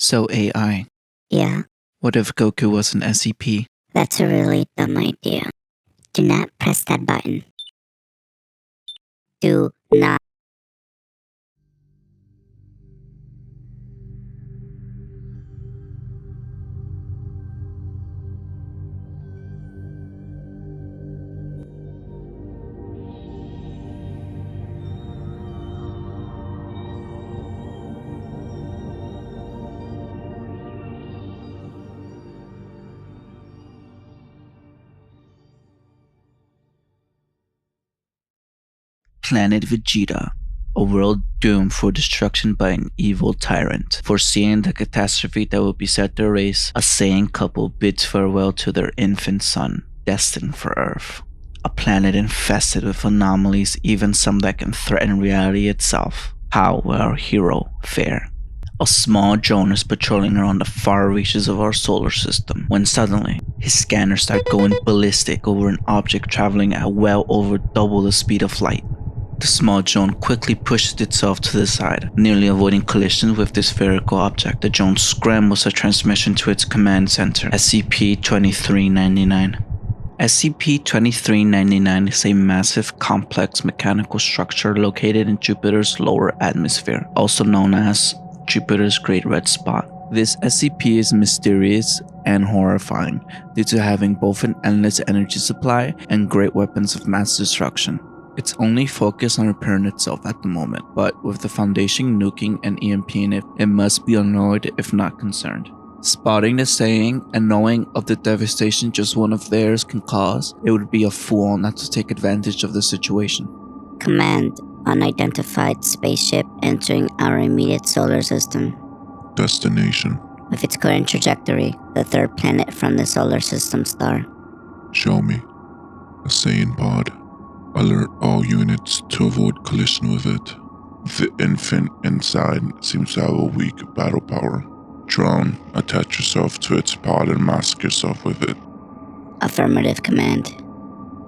So AI, Yeah, what if Goku was an SCP? that's a really dumb idea. Do not press that button. Do not. Planet Vegeta, a world doomed for destruction by an evil tyrant. Foreseeing the catastrophe that would be set to erase, a Saiyan couple bids farewell to their infant son, destined for Earth. A planet infested with anomalies, even some that can threaten reality itself. How will our hero fare? A small drone is patrolling around the far reaches of our solar system when suddenly his scanners start going ballistic over an object traveling at well over double the speed of light. The small drone quickly pushes itself to the side, nearly avoiding collision with this spherical object. The drone scrambles a transmission to its command center, SCP-2399. SCP-2399 is a massive, complex mechanical structure located in Jupiter's lower atmosphere, also known as Jupiter's Great Red Spot. This SCP is mysterious and horrifying due to having both an endless energy supply and great weapons of mass destruction. Its only focus on repairing itself at the moment, but with the Foundation nuking and EMPing it, it must be annoyed if not concerned. Spotting the Saiyan and knowing of the devastation just one of theirs can cause, it would be a fool not to take advantage of the situation. Command, unidentified spaceship entering our immediate solar system. Destination. With its current trajectory, the third planet from the solar system star. Show me. A Saiyan pod. Alert all units to avoid collision with it. The infant inside seems to have a weak battle power. Drone, attach yourself to its pod and mask yourself with it. Affirmative command.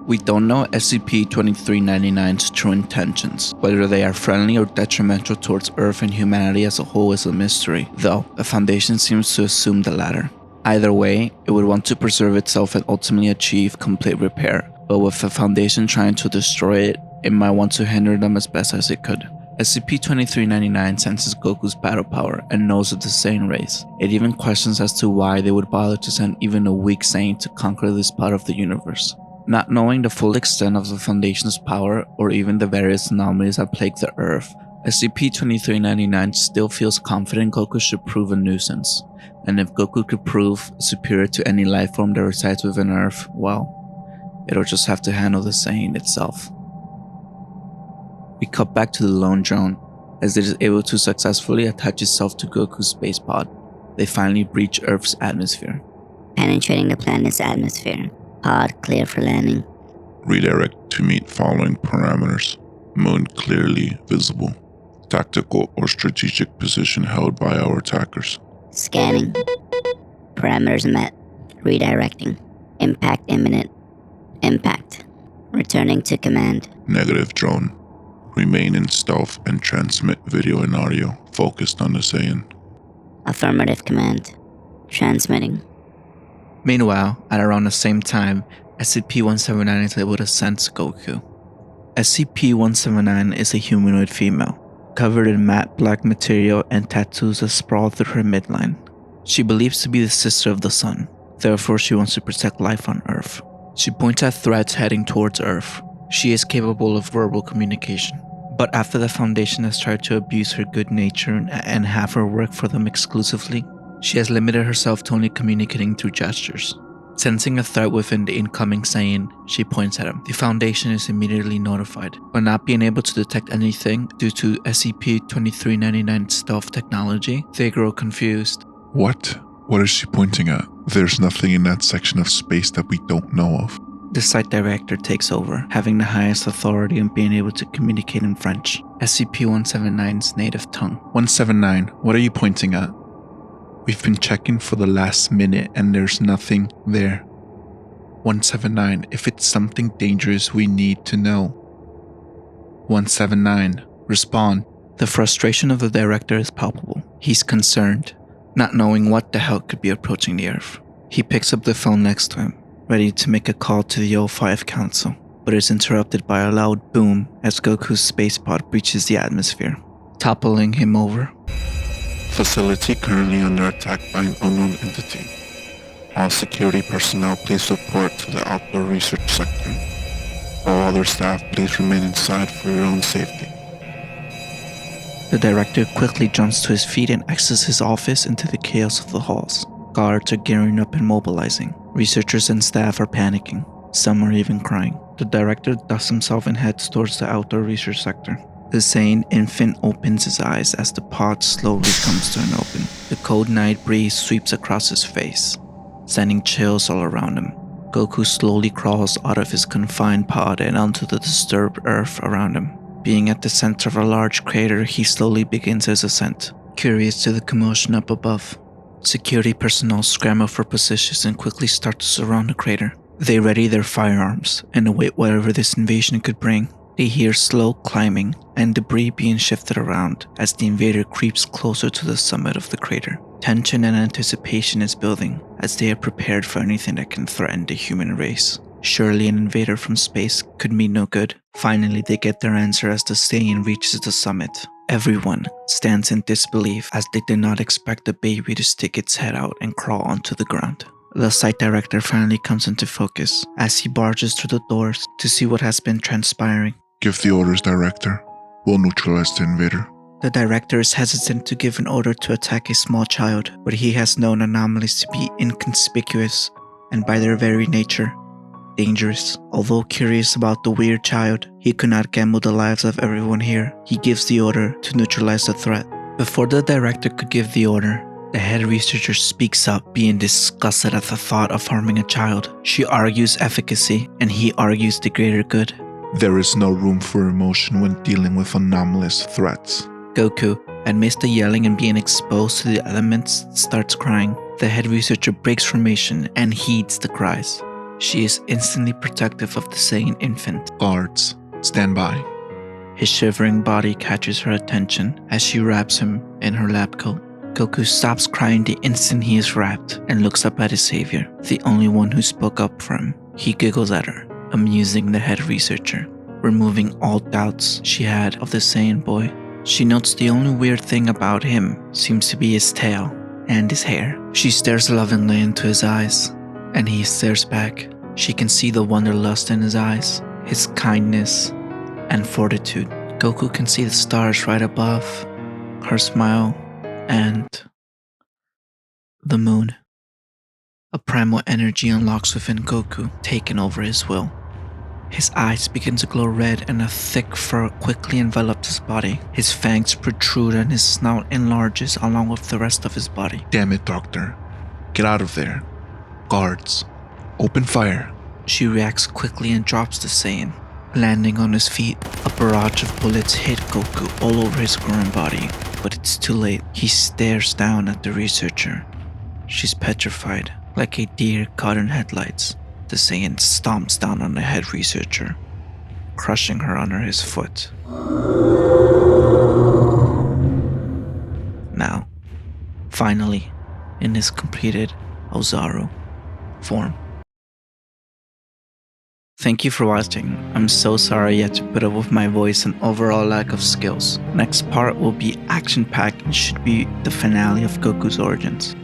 We don't know SCP-2399's true intentions. Whether they are friendly or detrimental towards Earth and humanity as a whole is a mystery, though the Foundation seems to assume the latter. Either way, it would want to preserve itself and ultimately achieve complete repair, but with the Foundation trying to destroy it, it might want to hinder them as best as it could. SCP-2399 senses Goku's battle power and knows of the Saiyan race. It even questions as to why they would bother to send even a weak Saiyan to conquer this part of the universe. Not knowing the full extent of the Foundation's power or even the various anomalies that plague the Earth, SCP-2399 still feels confident Goku should prove a nuisance, and if Goku could prove superior to any life form that resides within Earth, well, it'll just have to handle the Saiyan itself. We cut back to the lone drone, as it is able to successfully attach itself to Goku's space pod. They finally breach Earth's atmosphere. Penetrating the planet's atmosphere. Pod clear for landing. Redirect to meet following parameters. Moon clearly visible. Tactical or strategic position held by our attackers. Scanning. Parameters met. Redirecting. Impact imminent. Impact. Returning to command. Negative drone. Remain in stealth and transmit video and audio focused on the Saiyan. Affirmative command. Transmitting. Meanwhile, at around the same time, SCP-179 is able to sense Goku. SCP-179 is a humanoid female, covered in matte black material and tattoos that sprawl through her midline. She believes to be the sister of the sun, therefore she wants to protect life on Earth. She points at threats heading towards Earth. She is capable of verbal communication, but after the Foundation has tried to abuse her good nature and have her work for them exclusively, she has limited herself to only communicating through gestures. Sensing a threat within the incoming Saiyan, she points at him. The Foundation is immediately notified, but not being able to detect anything due to SCP-2399's stealth technology, they grow confused. What? What is she pointing at? There's nothing in that section of space that we don't know of. The site director takes over, having the highest authority on being able to communicate in French, SCP-179's native tongue. 179, what are you pointing at? We've been checking for the last minute and there's nothing there. 179, if it's something dangerous, we need to know. 179, respond. The frustration of the director is palpable. He's concerned. not knowing what the hell could be approaching the Earth. He picks up the phone next to him, ready to make a call to the O5 Council, but is interrupted by a loud boom as Goku's space pod breaches the atmosphere, toppling him over. Facility currently under attack by an unknown entity. All security personnel please report to the outdoor research sector. All other staff please remain inside for your own safety. The director quickly jumps to his feet and exits his office into the chaos of the halls. Guards are gearing up and mobilizing. Researchers and staff are panicking. Some are even crying. The director dusts himself and heads towards the outdoor research sector. The Saiyan infant opens his eyes as the pod slowly comes to an open. The cold night breeze sweeps across his face, sending chills all around him. Goku slowly crawls out of his confined pod and onto the disturbed earth around him. Being at the center of a large crater, he slowly begins his ascent, curious to the commotion up above. Security personnel scramble for positions and quickly start to surround the crater. They ready their firearms and await whatever this invasion could bring. They hear slow climbing and debris being shifted around as the invader creeps closer to the summit of the crater. Tension and anticipation is building as they are prepared for anything that can threaten the human race. Surely an invader from space could mean no good. Finally, they get their answer as the Saiyan reaches the summit. Everyone stands in disbelief as they did not expect the baby to stick its head out and crawl onto the ground. The site director finally comes into focus as he barges through the doors to see what has been transpiring. Give the orders, Director. We'll neutralize the invader. The director is hesitant to give an order to attack a small child, but he has known anomalies to be inconspicuous and by their very nature, dangerous. Although curious about the weird child, he could not gamble the lives of everyone here. He gives the order to neutralize the threat. Before the director could give the order, the head researcher speaks up, being disgusted at the thought of harming a child. She argues efficacy, and he argues the greater good. There is no room for emotion when dealing with anomalous threats. Goku, amidst the yelling and being exposed to the elements, starts crying. The head researcher breaks formation and heeds the cries. She is instantly protective of the Saiyan infant. Guards, stand by. His shivering body catches her attention as she wraps him in her lab coat. Goku stops crying the instant he is wrapped and looks up at his savior, the only one who spoke up for him. He giggles at her, amusing the head researcher, removing all doubts she had of the Saiyan boy. She notes the only weird thing about him seems to be his tail and his hair. She stares lovingly into his eyes, and he stares back. She can see the wanderlust in his eyes, his kindness and fortitude. Goku can see the stars right above, her smile, and the moon. A primal energy unlocks within Goku, taking over his will. His eyes begin to glow red and a thick fur quickly envelops his body. His fangs protrude and his snout enlarges along with the rest of his body. Damn it, Doctor. Get out of there. Guards, open fire. She reacts quickly and drops the Saiyan. Landing on his feet, a barrage of bullets hit Goku all over his growing body. But it's too late. He stares down at the researcher. She's petrified, like a deer caught in headlights. The Saiyan stomps down on the head researcher, crushing her under his foot. Now, finally, in his completed Ozaru form. Thank you for watching. I'm so sorry you had to put up with my voice and overall lack of skills. Next part will be action-packed and should be the finale of Goku's origins.